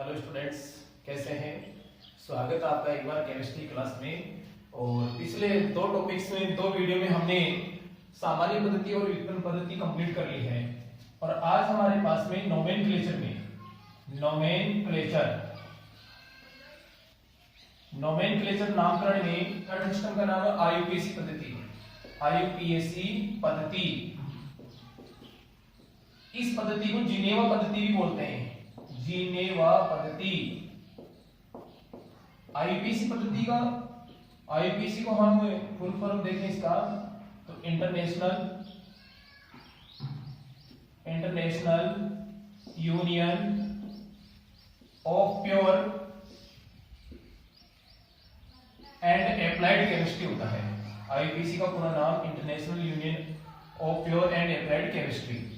Hello students, कैसे हैं। स्वागत है आपका एक बार केमिस्ट्री क्लास में। और पिछले दो टॉपिक्स में, दो वीडियो में हमने सामान्य पद्धति और व्युत्पन्न पद्धति कंप्लीट कर ली है। और आज हमारे पास में नोमेनक्लेचर नामकरण में थर्ड सिस्टम का नाम है आईयूपीएसी पद्धति। इस पद्धति को जिनेवा पद्धति भी बोलते हैं। जिनेवा पद्धति आईयूपीएसी को हम फुल फॉर्म देखें इसका तो international union of pure and applied chemistry होता है। आईयूपीएसी का पूरा नाम international union of pure and applied chemistry.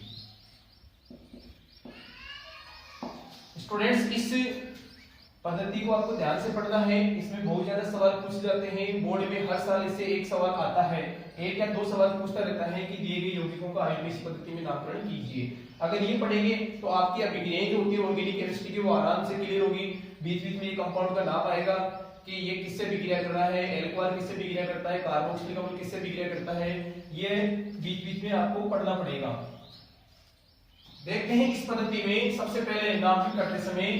Students, इस पद्धति को आपको ध्यान से पढ़ना है। इसमें बहुत ज्यादा सवाल पूछे जाते हैं बोर्ड में। हर साल इससे एक सवाल आता है, एक या दो सवाल पूछता रहता है कि दिए गए यौगिकों का आईयूपीएसी पद्धति में नामकरण कीजिए। अगर ये पढ़ेंगे तो आपकी अभिक्रियाएं जो होती है ऑर्गेनिक केमिस्ट्री की, वो आराम से क्लियर होगी। बीच बीच में ये कंपाउंड का नाम आएगा कि ये किससे विक्रिया कर रहा है, एल्कोहल किससे विक्रिया करता है, कार्बोक्सिलिक अम्ल किससे विक्रिया करता है, ये बीच बीच में आपको पढ़ना पड़ेगा। देखते हैं इस पद्धति में सबसे पहले नामकरण करते समय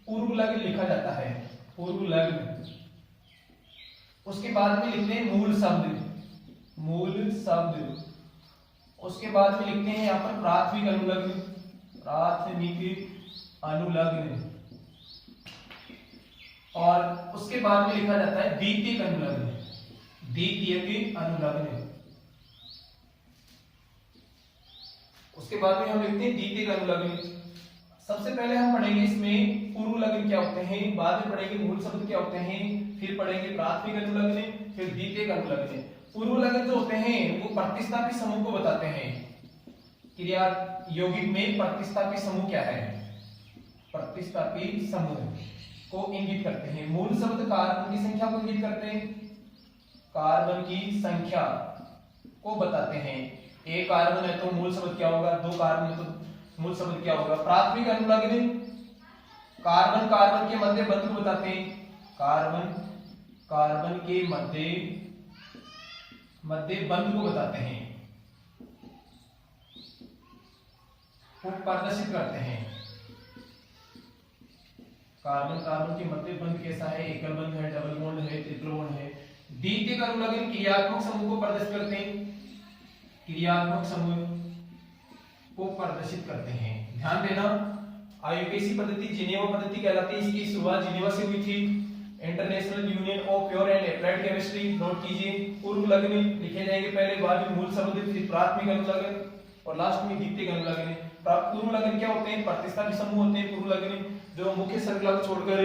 पूर्व लग्न लिखा जाता है, पूर्व लग्न। उसके बाद में लिखते हैं मूल शब्द। उसके बाद में लिखते हैं यहाँ पर प्राथमिक अनुलग्न। और उसके बाद में लिखा जाता है द्वितीयक अनुलग्न। उसके बाद में हम लिखते हैं द्वितीयक अनुलग्न। सबसे पहले हम पढ़ेंगे इसमें पूर्व लग्न क्या होते हैं, बाद में पढ़ेंगे मूल शब्द क्या होते हैं, फिर पढ़ेंगे प्राथमिक अनुलग्न, फिर द्वितीयक अनुलग्न। पूर्व लग्न जो होते हैं वो प्रतिस्थापी समूह को बताते हैं। क्रिया यौगिक में प्रतिस्थापी समूह क्या है, प्रतिस्थापी समूह को इंगित करते हैं। मूल शब्द कार्बन की संख्या को इंगित करते हैं, कार्बन की संख्या को बताते हैं। एक कार्बन है तो मूल शब्द क्या होगा, दो कार्बन है तो मूल शब्द क्या होगा। प्राथमिक अनुलग्न कार्बन के मध्य बंध को बताते हैं, कार्बन के मध्य बंध को बताते हैं, को प्रदर्शित करते हैं। कार्बन के मध्य बंध कैसा है, एकल बंध है, डबल बॉन्ड है, ट्रिपल बॉन्ड है। द्वितीयक अनुलग्न क्रियात्मक समूह को प्रदर्शित करते हैं, क्रियात्मक समूह को प्रदर्शित करते हैं। ध्यान देना, आईयूपीएसी पद्धति जिनेवा पद्धति कहलाती है। इसकी शुरुआत जिनेवा से हुई थी, international union of pure and applied chemistry. Note कीजिए, पूर्व लग्न लिखे जाएंगे पहले, बाद में मूल शब्द, फिर प्राथमिक अनुलग्न और लास्ट में द्वितीयक अनुलग्न। पूर्व लग्न क्या होते हैं, प्रतिस्थापी समूह होते हैं। पूर्व लग्न जो मुख्य श्रृंखला को छोड़कर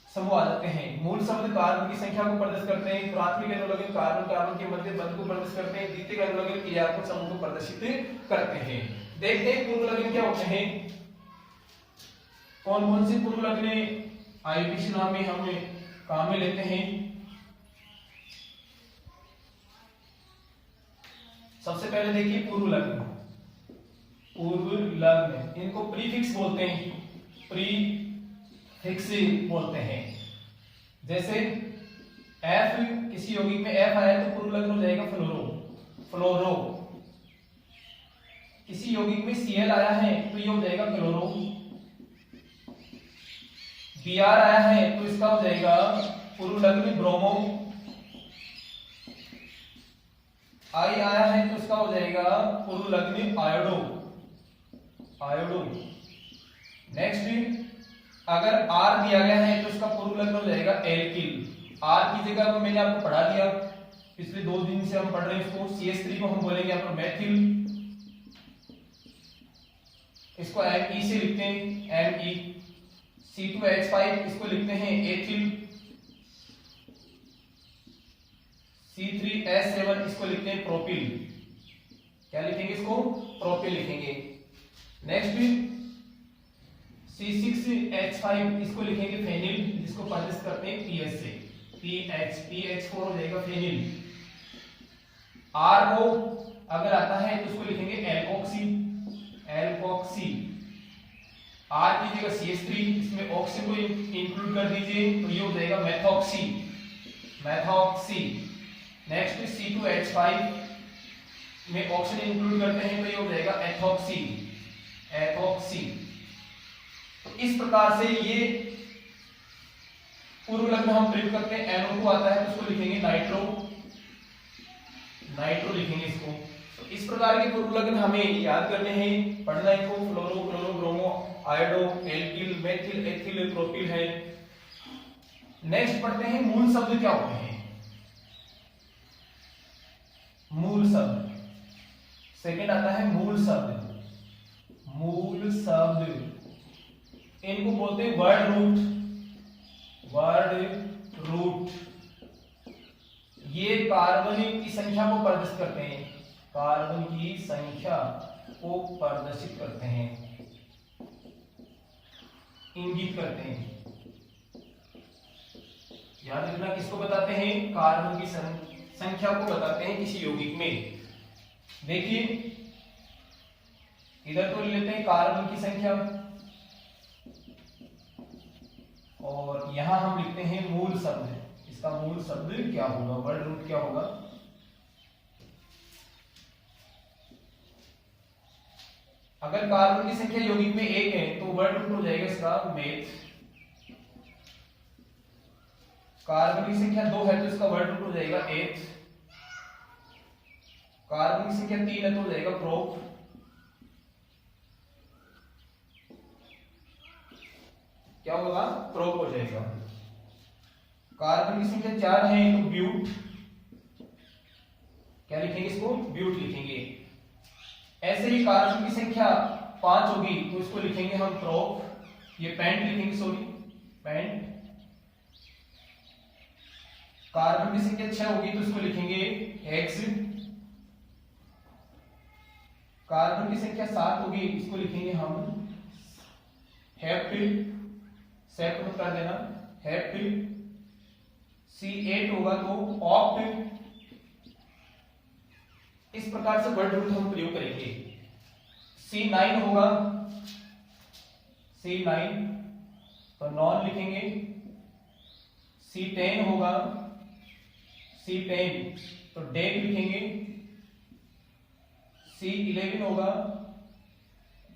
समूह आ जाते हैं। मूल शब्द कार्बन की संख्या को प्रदर्शित करते हैं, प्राथमिक अनुलग्न कार्बन के मध्य बंध को प्रदर्शित करते हैं, द्वितीयक अनुलग्न क्रियात्मक समूह को प्रदर्शित करते हैं। देखते हैं पूर्व लग्न क्या होते हैं, कौन कौन से पूर्व लग्न आईयूपीएसी नाम में हम काम में लेते हैं। सबसे पहले देखिए पूर्व लग्न, इनको प्रीफिक्स बोलते हैं, प्रीफिक्स बोलते हैं। जैसे F, किसी यौगिक में F आया तो पूर्व लग्न हो जाएगा फ्लोरो। किसी यौगिक में Cl आया है तो ये हो जाएगा क्लोरो। Br आया है तो इसका हो जाएगा पूर्व लग्न ब्रोमो। I आया है तो इसका हो जाएगा पूर्व लग्न आयोडो। नेक्स्ट, अगर R दिया गया है तो इसका पूर्व लग्न हो जाएगा एल्किल। R की जगह मैंने आपको पढ़ा दिया, पिछले 2 दिन से हम पढ़ रहे हैं इसको। CH3 को हम बोलेंगे यहाँ पर मैथिल, इसको Me से लिखते हैं, Me। C2H5 इसको लिखते हैं एथिल। C3H7 इसको लिखते हैं प्रोपिल। क्या लिखेंगे, इसको प्रोपिल लिखेंगे। नेक्स्ट, C6H5 इसको लिखेंगे फेनिल, जिसको प्रदर्शित करते हैं PH से, PH4 हो जाएगा फेनिल। RO अगर आता है तो उसको लिखेंगे एल्कोक्सी। R की जगह CH3, इसमें ऑक्सीजन को इंक्लूड कर दीजिए तो ये हो जाएगा मेथॉक्सी, मेथॉक्सी। नेक्स्ट C2H5 में ऑक्सीजन इंक्लूड करते हैं तो ये हो जाएगा एथॉक्सी, एथॉक्सी। तो इस प्रकार से ये पूर्व लग्न हम प्रयोग करते हैं। NO को आता है तो उसको लिखेंगे नाइट्रो, नाइट्रो लिखेंगे इसको। तो इस प्रकार के पूर्व लग्न हमें याद करने हैं, पढ़ना इनको। Fluoro, chloro, bromo, iodo, alkyl, methyl, ethyl, propyl है। नेक्स्ट पढ़ते हैं मूल शब्द क्या होते हैं। मूल शब्द, सेकंड आता है मूल शब्द, मूल शब्द इनको बोलते हैं वर्ड रूट, वर्ड रूट। ये कार्बन की संख्या को प्रदर्शित करते हैं, कार्बन की संख्या को प्रदर्शित करते हैं, इंगित करते हैं। याद रखना किसको बताते हैं, कार्बन की संख्या को बताते हैं किसी यौगिक में। देखिए इधर तो लेते हैं कार्बन की संख्या और यहां हम लिखते हैं मूल शब्द। इसका मूल शब्द क्या होगा, वर्ड रूट क्या होगा। अगर कार्बन की संख्या यौगिक में 1 है तो वर्ड रूट हो जाएगा इसका मेथ। कार्बन की संख्या 2 है तो इसका वर्ड रूट हो जाएगा एथ। कार्बन की संख्या 3 है तो हो जाएगा प्रोप। क्या होगा, प्रोप हो जाएगा। कार्बन की संख्या 4 है तो ब्यूट, क्या लिखेंगे इसको, ब्यूट लिखेंगे। ऐसे ही कार्बन की संख्या 5 होगी तो इसको लिखेंगे हम प्रोप, ये पेंट लिखेंगे, सॉरी पेंट। कार्बन की संख्या 6 होगी तो इसको लिखेंगे हेक्स। कार्बन की संख्या 7 होगी इसको लिखेंगे हम हेप्ट, सेप्ट में कर देना हेप्ट। C8 होगा तो ऑक्ट। इस प्रकार से वर्ड रूट हम प्रयोग करेंगे। C9 होगा, C9 तो नॉन लिखेंगे। C10 होगा, C10 तो डेक लिखेंगे। C11 होगा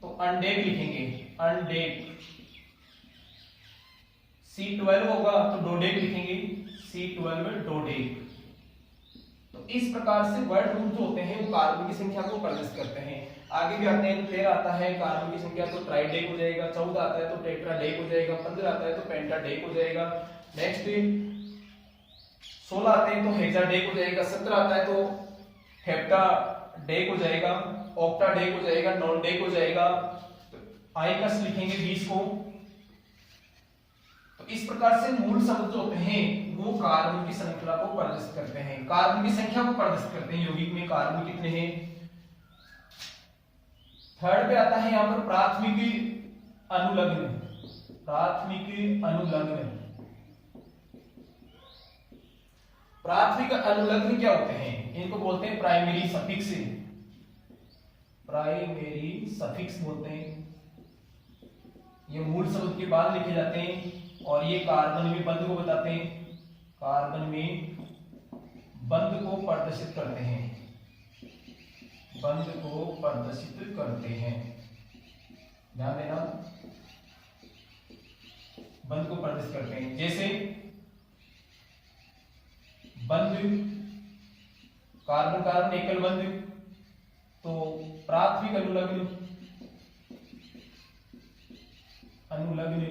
तो अनडेक लिखेंगे, अनडेक। C12 होगा तो डोडेक लिखेंगे, C12 डोडेक। तो इस प्रकार से वर्ड रूट जो होते हैं वो कार्बन की संख्या को प्रदर्शित करते हैं। आगे भी आते हैं, 13 आता है कार्बन की संख्या तो ट्राइडेक हो जाएगा, 14 आता है तो टेट्राडेक हो जाएगा, 15 आता है तो पेंटाडेक हो जाएगा। नेक्स्ट 16 आते हैं तो हेक्साडेक हो जाएगा, 17 आता है तो हेप्टाडेक हो जाएगा, ऑक्टाडेक हो जाएगा, नॉनडेक हो जाएगा। आइकस लिखेंगे 20 को। तो इस प्रकार से मूल शब्द जो होते हैं वो कार्बन की श्रृंखला को प्रदर्शित करते हैं, कार्बन की संख्या को प्रदर्शित करते हैं। यौगिक में कार्बन कितने हैं। थर्ड पे आता है यहां पर प्राथमिक अनुलग्न, प्राथमिक अनुलग्न। प्राथमिक अनुलग्न क्या होते हैं, इनको बोलते हैं प्राइमरी सफिक्स, प्राइमरी सफिक्स बोलते हैं। ये मूल शब्द के बाद लिखे जाते हैं और ये कार्बन में बंध को बताते हैं, कार्बन में बंध को प्रदर्शित करते हैं, बंध को प्रदर्शित करते हैं। ध्यान देना, बंध को प्रदर्शित करते हैं। जैसे बंध, कार्बन कार्बन एकल बंध, तो प्राथमिक अनुलग्न, अनुलग्न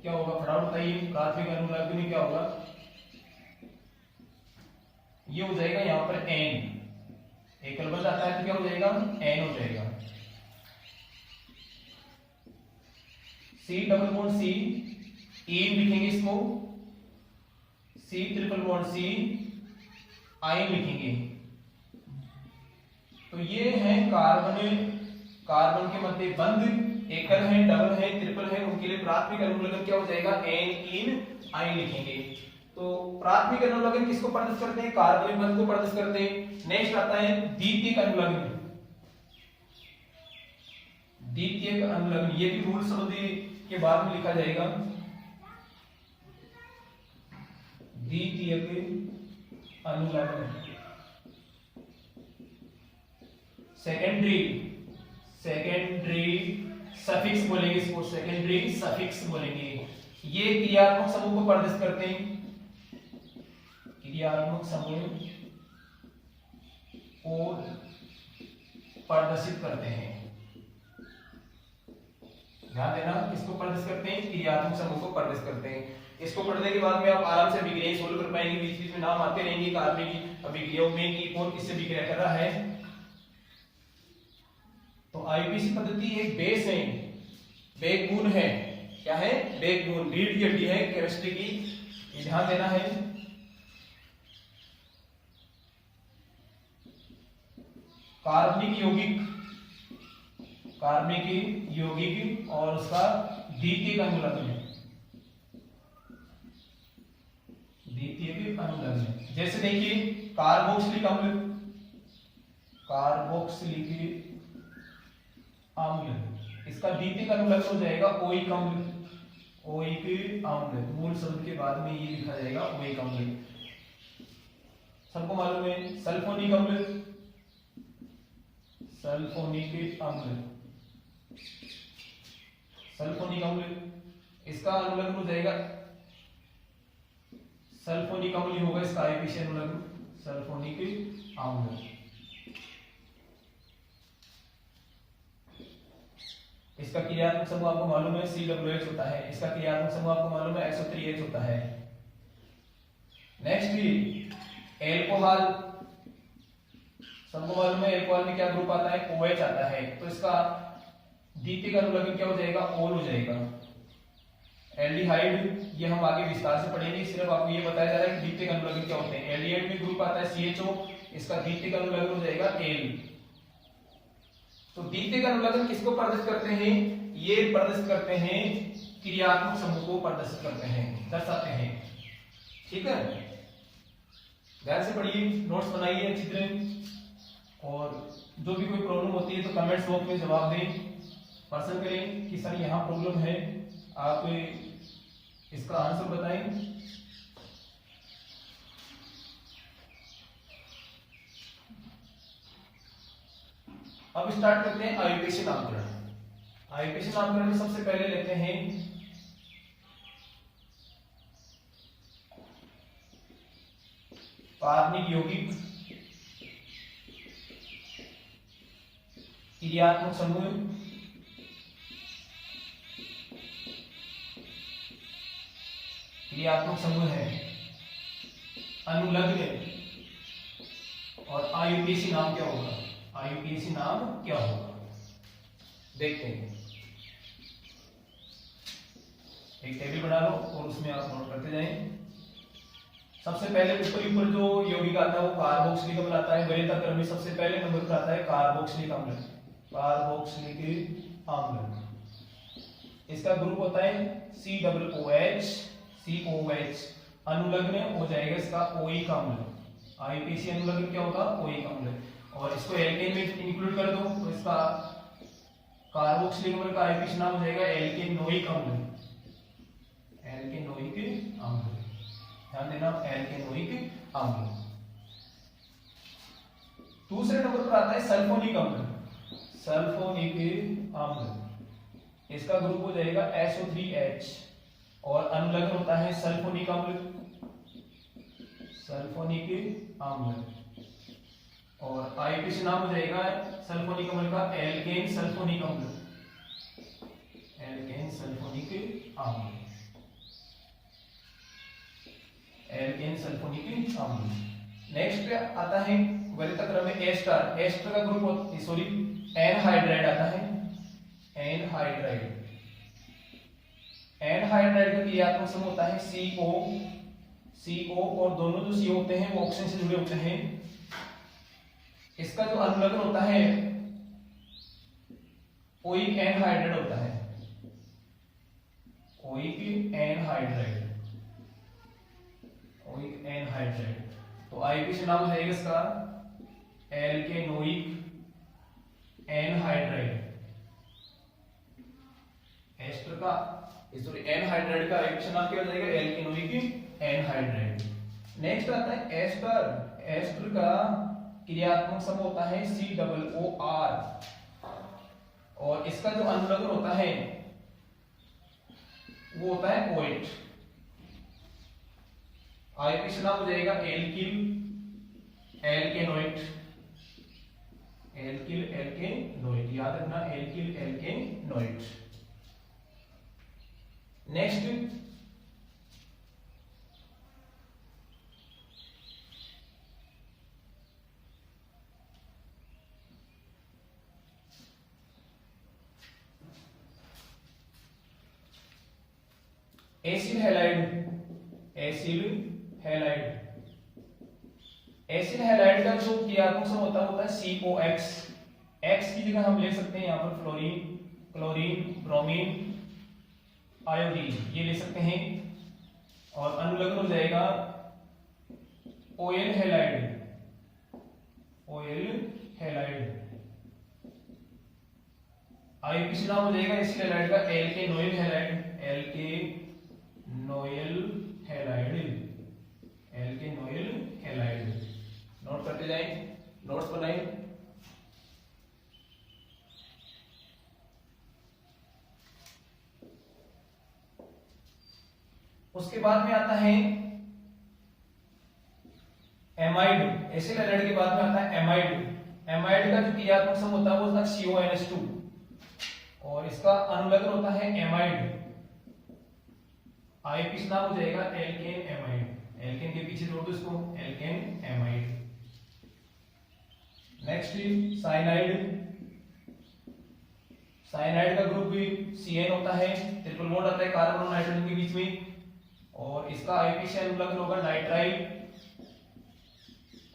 क्या होगा, फटाफट बताइए। प्राथमिक अनुलग्न क्या होगा, ये हो जाएगा यहां पर एन। एकल बंध आता है तो क्या हो जाएगा, एन हो जाएगा। C double bond C, ene लिखेंगे इसको। C triple bond C, yne लिखेंगे। तो ये है कार्बन, कार्बन के मध्य बंध। एकल है, डबल है, ट्रिपल है, उनके लिए प्राथमिक अनुलग्न क्या हो जाएगा, एन इन आयन लिखेंगे। तो प्राथमिक अनुलग्न किसको प्रदर्शित करते हैं, कार्बन बंध को प्रदर्शित करते हैं। नेक्स्ट आता है द्वितीयक अनुलग्न, द्वितीयक अनुलग्न। ये भी मूल शब्द के बाद में लिखा जाएगा द्वितीयक अनुलग्न। सेकेंडरी सफिक्स बोलेंगे इसको, सेकेंडरी सफिक्स बोलेंगे। ये क्रियात्मक समूह को प्रदर्शित करते हैं, क्रियात्मक समूह को प्रदर्शित करते हैं। ध्यान देना, किसको प्रदर्शित करते हैं? क्रियात्मक समूह को प्रदर्शित करते हैं। इसको पढ़ने के बाद में आप आराम से अभिक्रियाएं सोल्व कर पाएंगे। बीच बीच में नाम आते रहेंगे कार्बनिक अभिक्रियाओं में कि कौन किससे अभिक्रिया कर रहा है। तो आईपीसी पद्धति एक बेस है, बैकबोन है। क्या है? बैकबोन, रीढ़ की हड्डी है केमिस्ट्री की, ये ध्यान देना है। कार्बनिक यौगिक और उसका द्वितीयक अनुलग्न, जैसे देखिए कार्बोक्सिलिक अम्ल, इसका द्वितीयक अनुलग्न हो जाएगा ओइक अम्ल। मूल शब्द के बाद में ये लिखा जाएगा ओइक अम्ल। सबको मालूम है सल्फोनिक अम्ल, इसका अनुलग्न हो जाएगा सल्फोनिक अम्ल होगा, इसका आईपीसी अनुलग्न सल्फोनिक अम्ल। इसका क्रियात्मक समूह आपको मालूम है COOH होता है, इसका क्रियात्मक समूह आपको मालूम है SO3H होता है। नेक्स्ट एल्कोहल, सबको मालूम है एल्कोहल में क्या ग्रुप आता है? OH आता है, तो इसका द्वितीयक अनुलग्न क्या हो जाएगा? ओल हो जाएगा। एल्डिहाइड, ये हम आगे विस्तार से पढ़ेंगे, सिर्फ आपको ये बताया जा रहा है कि द्वितीयक अनुलग्न क्या होते हैं। एल्डिहाइड में ग्रुप आता है CHO, इसका द्वितीयक अनुलग्न हो जाएगा एल। तो द्वितीयक अनुलग्न किसको प्रदर्शित करते हैं? ये प्रदर्शित करते हैं क्रियात्मक समूह को प्रदर्शित करते हैं, दर्शाते हैं। ठीक है, ध्यान से पढ़िए, नोट्स बनाइए अच्छी तरह, और जो भी कोई प्रॉब्लम होती है तो कमेंट्स बॉक्स में जवाब दें, पसंद करें कि सर यहाँ प्रॉब्लम है, आप इसका आंसर बताएं। अब स्टार्ट करते हैं आईयूपीएसी नामकरण। आईयूपीएसी नामकरण में सबसे पहले लेते हैं कार्बनिक यौगिक, क्रियात्मक समूह, है अनुलग्न, और आईयूपीएसी नाम क्या होगा? आईयूपीएसी नाम क्या होगा देखते हैं। एक टेबल बना लो और उसमें आप नोट करते जाएं। सबसे पहले ऊपर जो यौगिक आता है वो कार्बोक्सिलिक अम्ल आता है। वरीयता क्रम में सबसे पहले नंबर पर आता है कार्बोक्सिलिक अम्ल। इसका ग्रुप होता है COOH। अनुलग्न हो जाएगा इसका ओइक अम्ल। आईयूपीएसी अनुलग्न क्या होगा? ओइक अम्ल। और इसको एल्केन में इंक्लूड कर दो तो इसका कार्बोक्सिलिक अम्ल का आईयूपीएसी नाम हो जाएगा एल्केनोइक अम्ल। ध्यान देना, एल्केनोइक अम्ल। दूसरे नंबर पर आता है सल्फोनिक अम्ल। इसका ग्रुप हो जाएगा SO3H, और अनुलग्न होता है सल्फोनिक अम्ल। और आईयूपीएसी नाम हो जाएगा सल्फोनिक अम्ल का एल्केन सल्फोनिक अम्ल। नेक्स्ट पे आता है वरीयता क्रम में एस्टर। एस्टर का ग्रुप एनहाइड्राइड आता है। एनहाइड्राइड का क्रियात्मक समूह होता है CO, और दोनों जो CO होते हैं वो ऑक्सीजन से जुड़े होते हैं। इसका जो अनुलग्न होता है ओइक एनहाइड्राइड होता है। तो आईयूपीएसी नाम हो जाएगा इसका एल्केनोइक एनहाइड्राइड। एस्टर का का सॉरी एनहाइड्राइड का आईयूपीएसी नाम क्या हो जाएगा, एल्केनोइक एनहाइड्राइड। नेक्स्ट आता है एस्टर। एस्टर का क्रियात्मक समूह होता है COOR और इसका जो अनुलग्न होता है वो होता है OH। आईयूपीएसी नाम हो जाएगा एल्किल एल्केनोइड। एल्किल एल्केनोइड, याद रखना alkyl alkanoid. Next acyl halide. Acyl halide. Acyl halide का जो क्रियात्मक समूह होता है COX। X की जगह हम ले सकते हैं यहाँ पर फ्लोरीन, क्लोरीन, ब्रोमीन, आयोडीन, ये ले सकते हैं। और अनुलग्न हो जाएगा OL halide. OL halide. IUPAC नाम हो जाएगा एसिल हैलाइड का एल्केनोइल हैलाइड। एल्केनोइल हैलाइड। एल्केनोइल हैलाइड। नोट करते जाएं, नोट्स बनाएं। उसके बाद में आता है एमाइड। एसिल हैलाइड के बाद में आता है एमाइड। एमाइड का जो क्रियात्मक समूह होता है वो होता है CONS2 और इसका अनुलग्न होता है एमाइड। आईयूपीएसी नाम हो जाएगा एल्केन एमाइड। एल्केन के पीछे जोड़ दो इसको, alkane amide. Next cyanide. Cyanide का ग्रुप भी CN होता है, ट्रिपल बॉन्ड आता है कार्बन और नाइट्रोजन के बीच में और इसका आईयूपीएसी अनुलग्न होगा नाइट्राइल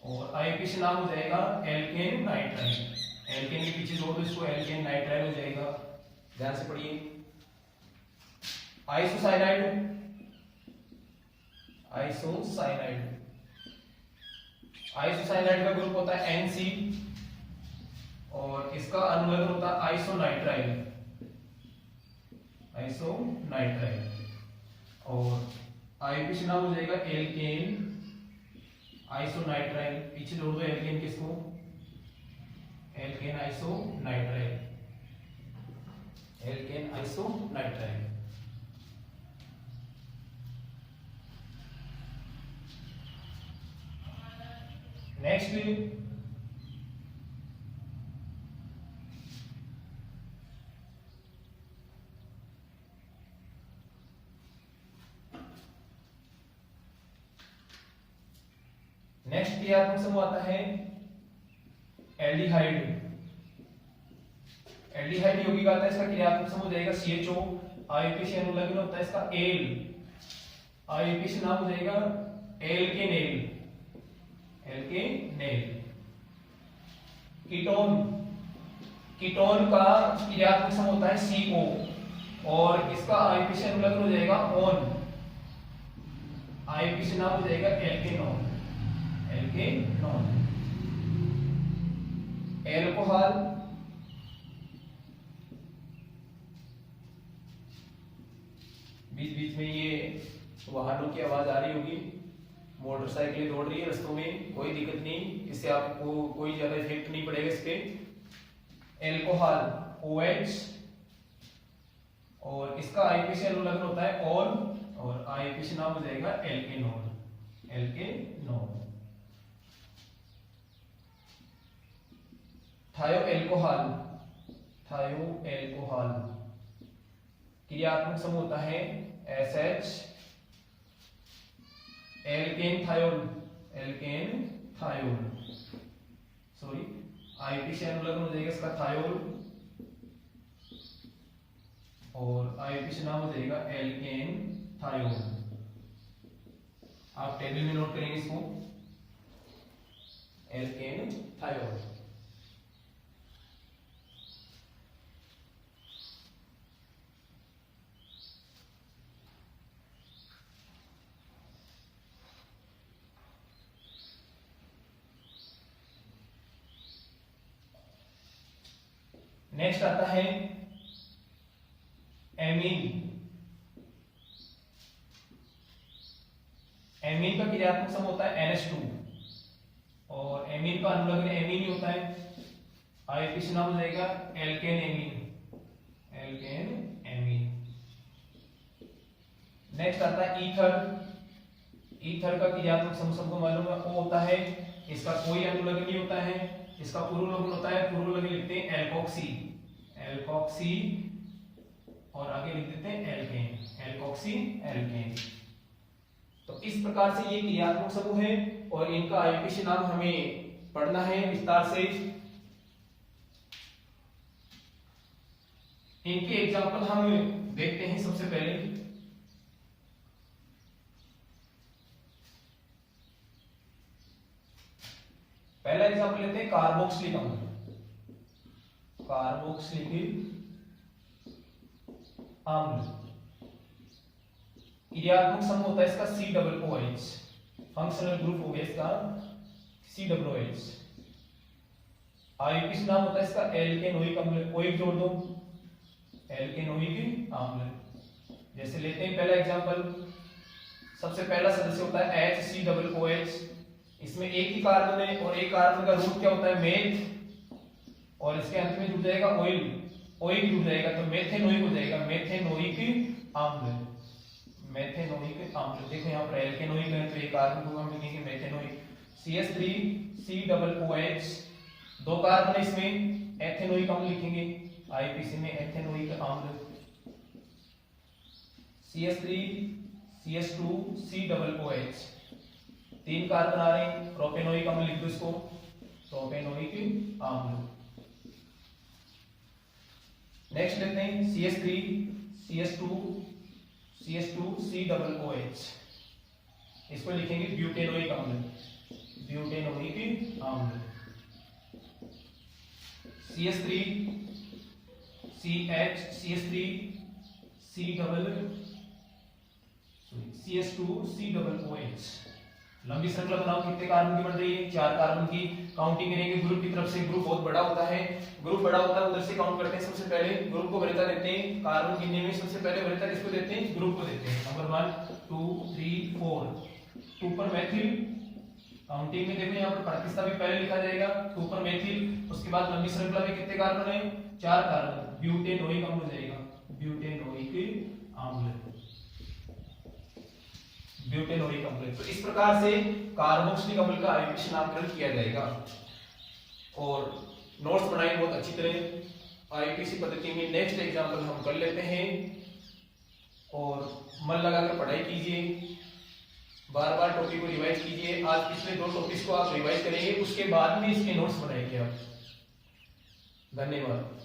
और आईयूपीएसी नाम हो जाएगा एल्केन नाइट्राइल। एल्केन के पीछे जोड़ दो इसको, एल्केन नाइट्राइल हो जाएगा। ध्यान से पढ़िए। आइसोसाइनाइड। आइसोसाइनाइड। आइसोसाइनाइड का ग्रुप होता है NC और इसका अनुलग्न होता है आइसोनाइट्राइल। आइसोनाइट्राइल और आईयूपीएसी नाम हो जाएगा एल्केन आइसोनाइट्राइल। पीछे जोड़ दो एल्केन किसको, एल्केन आइसोनाइट्राइल। एल्केन आइसोनाइट्राइल। नेक्स्ट नेक्स्ट क्रियात्मक समूह आता है एल्डिहाइड। एल्डिहाइड यौगिक आता है, इसका क्रियात्मक समूह हो जाएगा CHO। आईयूपीएसी अनुलग्न होता है इसका एल। आईयूपीएसी नाम हो जाएगा एल्केनेल। एल्केनेल। कीटोन। कीटोन का क्रियात्मक समूह होता है CO और इसका आईयूपीएसी अनुलग्न हो जाएगा ON। आईयूपीएसी नाम हो जाएगा एल्केनोन। एल्केनोन। एल्कोहल। बीच बीच में ये वाहनों की आवाज आ रही होगी, मोटरसाइकिलें दौड़ रही है रस्तों में, कोई दिक्कत नहीं, इससे आपको कोई ज्यादा इफेक्ट नहीं पड़ेगा इस पे। एल्कोहल OH और इसका आईयूपीएसी अनुलग्न होता है और आईयूपीएसी नाम हो जाएगा एल्केनोल। एल्केनोल। थायो एल्कोहल। थायो एल्कोहल क्रियात्मक समूह होता है SH। Alkane thiol. Alkane thiol sorry IUPAC अनुलग्न हो जाएगा इसका थायोल और आईयूपीएसी नाम हो जाएगा एल्केन थायोल। आप टेबल में नोट करेंगे इसको, एल्केन थायोल। नेक्स्ट आता है एमीन, एमीन का क्रियात्मक समूह होता है NH2 और एमीन का अनुलग्न एमीन ही होता है। आईयूपीएसी नाम हो जाएगा alkane amine, alkane amine. Next आता है ईथर। ईथर का क्रियात्मक समूह सबको मालूम है, O होता है, इसका कोई अनुलग्न नहीं होता है, इसका पूर्वलग्न होता है, पूर्वलग्न लिखते हैं एल्कोक्सी, एल्कोक्सी और आगे लिख देते हैं एल्केन, एल्कोक्सी एल्केन। तो इस प्रकार से ये क्रियात्मक समूह है और इनका आईयूपीएसी नाम हमें पढ़ना है विस्तार से। इनके एग्जाम्पल हम देखते हैं। सबसे पहले पहला एग्जाम्पल लेते हैं कार्बोक्सिलिक अम्ल, कार्बोक्सिलिक अम्ल क्रियात्मक समूह होता है इसका COOH, फंक्शनल ग्रुप हो गया इसका COOH। आईयूपीएसी नाम होता है इसका एल्केनोइक अम्ल, OH जोड़ दो, एल्केनोइक अम्ल। जैसे लेते हैं पहला एग्जांपल, सबसे पहला सदस्य होता है HCOOH, इसमें एक ही कार्बन है और एक कार्बन का रूट क्या होता है मेथ, और इसके अंत में जुड़ जाएगा ऑयल, ओइक जुड़ जाएगा तो मेथेनोइक हो जाएगा, मेथेनोइक अम्ल, मेथेनोइक अम्ल। देखो यहाँ पर एल्केनोइक है तो एक कार्बन को हम लिखेंगे मेथेनोइक। CH3COOH, दो कार्बन है इसमें, एथेनोइक अम्ल लिखेंगे आईपीसी में, एथेनोइक अम्ल। CH3CH2COOH, तीन कार्बन आ रहे हैं, प्रोपेनोइक अम्ल लिख दो इसको, प्रोपेनोइक अम्ल। नेक्स्ट लेते हैं CH3CH2COOH, इसको लिखेंगे ब्यूटेनोइक अम्ल, ब्यूटेनोइक अम्ल। CH2COOH, लंबी श्रृंखला बनाओ, कितने कार्बन की बन रही है, 4 कार्बन की। काउंटिंग करेंगे ग्रुप की तरफ से, ग्रुप बहुत बड़ा होता है, ग्रुप बड़ा होता है उधर से काउंट करते हैं। सबसे पहले ग्रुप को वरीयता देते हैं, कार्बन गिनने में सबसे पहले वरीयता किसको देते हैं, ग्रुप को देते हैं। नंबर 1 2 3 4, 2 पर मेथिल, काउंटिंग में देखो यहाँ पर प्रतिस्थापित पहले लिखा जाएगा, 2 पर मेथिल, उसके बाद लंबी श्रृंखला में कितने कार्बन है, 4 कार्बन, ब्यूटेनोइक अम्ल हो जाएगा, ब्यूटेनोइक अम्ल, ब्यूटेनोइक अम्ल। तो इस प्रकार से कार्बोक्सिलिक अम्ल का आईयूपीएसी नामकरण किया जाएगा। और नोट्स बनाएं बहुत अच्छी तरह आईयूपीएसी पद्धति में। नेक्स्ट एग्जांपल हम कर लेते हैं और मन लगाकर पढ़ाई कीजिए, बार बार टॉपिक को रिवाइज कीजिए। आज पिछले 2 टॉपिक्स को आप रिवाइज करेंगे, उसके बाद में इसके नोट्स बनाएंगे आप। धन्यवाद।